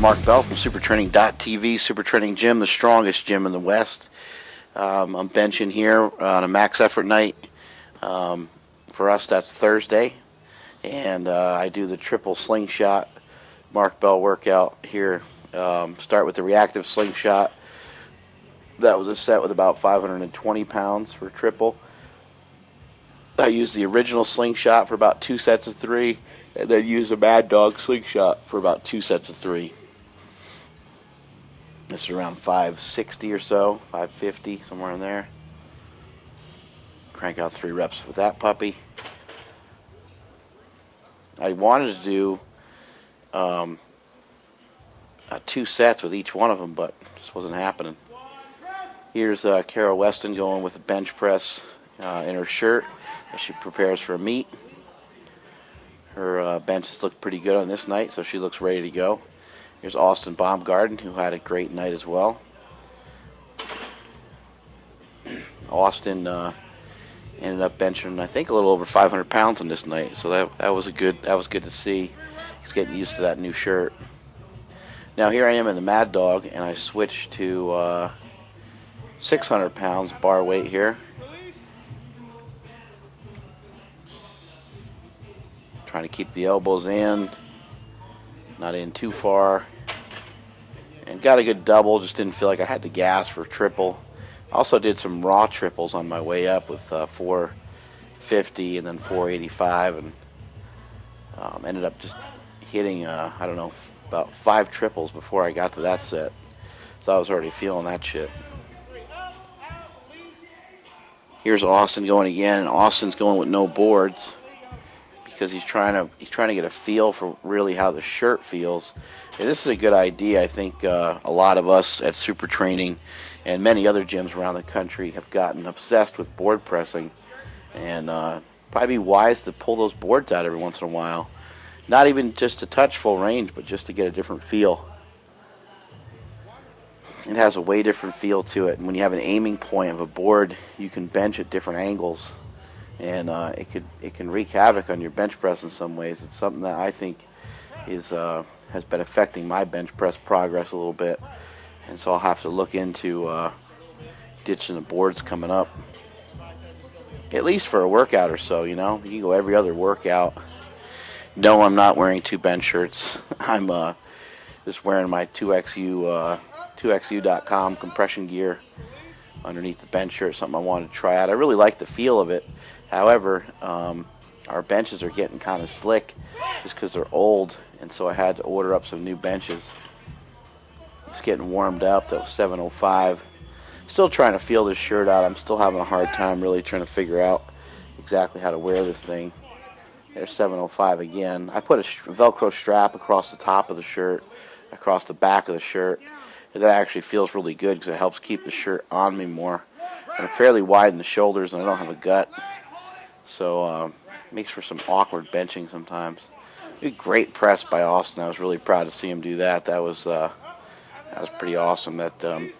Mark Bell from SuperTraining.tv. Super Training Gym, the strongest gym in the West. I'm benching here on a max effort night. For us, that's Thursday. And I do the triple Sling Shot Mark Bell workout here. Start with the reactive Sling Shot. That was a set with about 520 pounds for triple. I used the original Sling Shot for about 2 sets of 3, and then used a Mad Dog Sling Shot for about 2 sets of 3. This is around 560 or so, 550, somewhere in there. Crank out 3 reps with that puppy. I wanted to do 2 sets with each one of them, but it just wasn't happening. Here's Cara Weston going with a bench press in her shirt as she prepares for a meet. Her benches look pretty good on this night, so she looks ready to go. Here's Austin Baumgarten, who had a great night as well. Austin ended up benching, I think, a little over 500 pounds on this night, so that was good to see. He's getting used to that new shirt. Now here I am in the Mad Dog, and I switched to 600 pounds bar weight here. Trying to keep the elbows in, not in too far. And got a good double, just didn't feel like I had to gas for triple. Also did some raw triples on my way up with 450 and then 485, and ended up just hitting, I don't know, about 5 triples before I got to that set. So I was already feeling that shit. Here's Austin going again, and Austin's going with no boards because he's trying to get a feel for really how the shirt feels. And this is a good idea. I think a lot of us at Super Training and many other gyms around the country have gotten obsessed with board pressing, and probably be wise to pull those boards out every once in a while. Not even just to touch full range, but just to get a different feel. It has a way different feel to it, and when you have an aiming point of a board, you can bench at different angles, and it can wreak havoc on your bench press in some ways. It's something that I think has been affecting my bench press progress a little bit, and so I'll have to look into ditching the boards coming up, at least for a workout or so. You know, you can go every other workout. No, I'm not wearing 2 bench shirts. I'm just wearing my 2XU.com compression gear underneath the bench shirt. Something I wanted to try out. I really like the feel of it. However, our benches are getting kind of slick just because they're old, and so I had to order up some new benches. It's getting warmed up. That was 705. Still trying to feel this shirt out. I'm still having a hard time really trying to figure out exactly how to wear this thing. There's 705 again. I put a Velcro strap across the top of the shirt, across the back of the shirt. And that actually feels really good because it helps keep the shirt on me more. And I'm fairly wide in the shoulders, and I don't have a gut, so makes for some awkward benching sometimes. A great press by Austin. I was really proud to see him do that. That was pretty awesome. That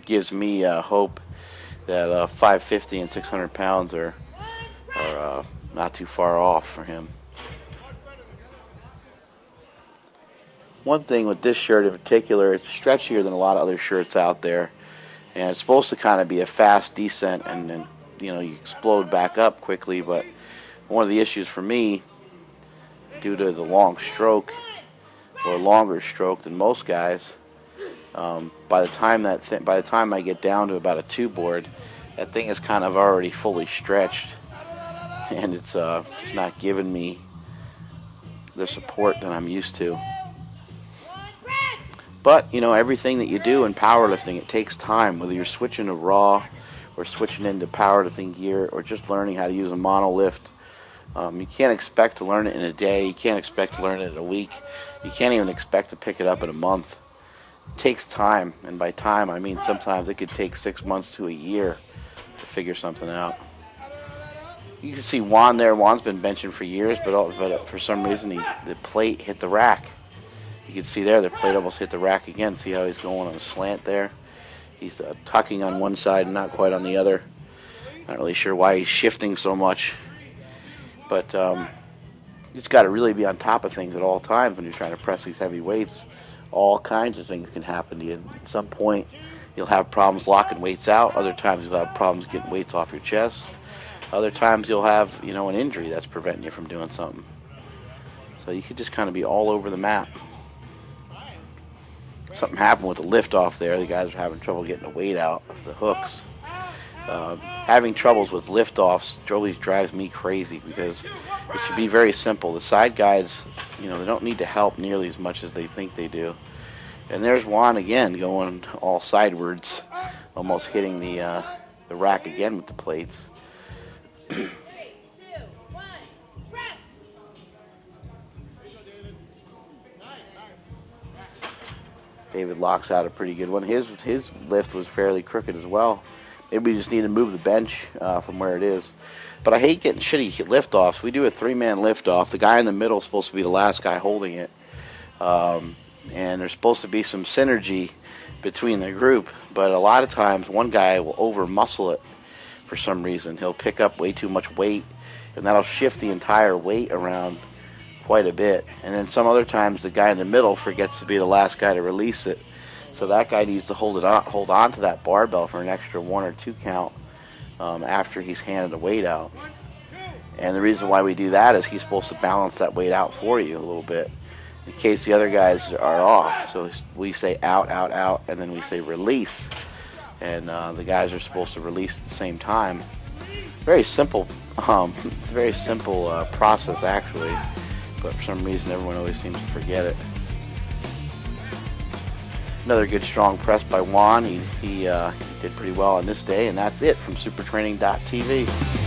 gives me hope that 550 and 600 pounds are not too far off for him. One thing with this shirt in particular, it's stretchier than a lot of other shirts out there, and it's supposed to kind of be a fast descent, and then you explode back up quickly. But one of the issues for me, due to the long stroke, or longer stroke than most guys, by the time I get down to about a 2 board, that thing is kind of already fully stretched, and it's just not giving me the support that I'm used to. But, everything that you do in powerlifting, it takes time, whether you're switching to raw or switching into powerlifting gear or just learning how to use a monolift. You can't expect to learn it in a day. You can't expect to learn it in a week. You can't even expect to pick it up in a month. It takes time, and by time, I mean sometimes it could take 6 months to a year to figure something out. You can see Juan there. Juan's been benching for years, but for some reason the plate hit the rack. You can see there the plate almost hit the rack again. See how he's going on a slant there? He's tucking on one side and not quite on the other. Not really sure why he's shifting so much. But you just got to really be on top of things at all times when you're trying to press these heavy weights All kinds of things can happen to you. At some point, you'll have problems locking weights out. Other times, you'll have problems getting weights off your chest. Other times, you'll have, an injury that's preventing you from doing something. So you could just kind of be all over the map. Something happened with the lift off there. The guys are having trouble getting the weight out of the hooks. Having troubles with lift-offs always drives me crazy because it should be very simple. The side guys, they don't need to help nearly as much as they think they do. And there's Juan again going all sidewards, almost hitting the rack again with the plates. David locks out a pretty good one. His lift was fairly crooked as well. Maybe we just need to move the bench from where it is. But I hate getting shitty lift-offs. We do a 3-man lift-off. The guy in the middle is supposed to be the last guy holding it. And there's supposed to be some synergy between the group. But a lot of times, one guy will over-muscle it for some reason. He'll pick up way too much weight, and that'll shift the entire weight around quite a bit. And then some other times, the guy in the middle forgets to be the last guy to release it. So that guy needs to hold on to that barbell for an extra 1 or 2 count after he's handed the weight out. And the reason why we do that is he's supposed to balance that weight out for you a little bit in case the other guys are off. So we say out, out, out, and then we say release. And the guys are supposed to release at the same time. Very simple process actually, but for some reason everyone always seems to forget it. Another good strong press by Juan. He did pretty well on this day, and that's it from supertraining.tv.